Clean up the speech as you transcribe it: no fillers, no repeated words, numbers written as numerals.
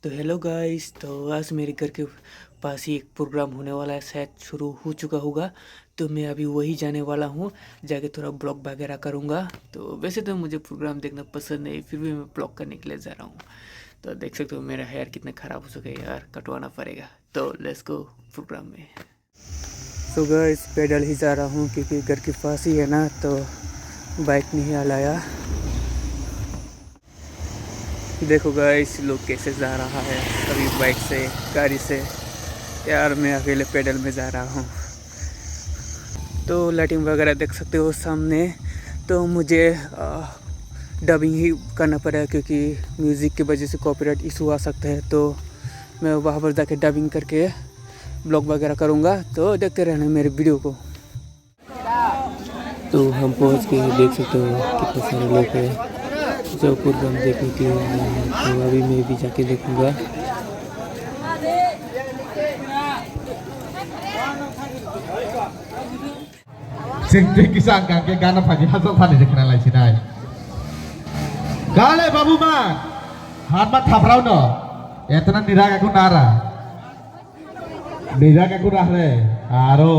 तो hello guys, तो आज मेरे घर के पास ही एक प्रोग्राम होने वाला है, शायद शुरू हो चुका होगा। तो मैं अभी वही जाने वाला हूँ, जाके थोड़ा ब्लॉग वगैरह करूँगा। तो वैसे तो मुझे प्रोग्राम देखना पसंद नहीं, फिर भी मैं ब्लॉग करने के लिए जा रहा हूँ। तो देख सकते हो मेरा हेयर कितना ख़राब हो चुका है यार, कटवाना पड़ेगा। तो लेट्स गो प्रोग्राम में। सो गाइस, पैदल ही जा रहा हूँ क्योंकि घर के पास ही है ना, तो बाइक नहीं लाया। देखो गाइस, लोग कैसे जा रहा है, सभी बाइक से, गाड़ी से। यार मैं अकेले पैदल में जा रहा हूँ। तो लाइटिंग वगैरह देख सकते हो सामने। तो मुझे डबिंग ही करना पड़ेगा क्योंकि म्यूज़िक की वजह से कॉपीराइट इशू आ सकता है। तो मैं वहाँ पर जाके डबिंग करके ब्लॉग वगैरह करूँगा। तो देखते रहना मेरे वीडियो को। तो हम पहुँच गए, देख सकते हो कितने सारे लोग हैं जो प्रोग्राम देखने के लिए आए हैं। तो अभी मैं भी जाके देखूँगा। Sing kisah ke gana pagi hasil tadi dikenal lagi sini. Gale babu man, harmat thaprau no. Ya tenan nirak aku nara. Nirak aku rahre. Aro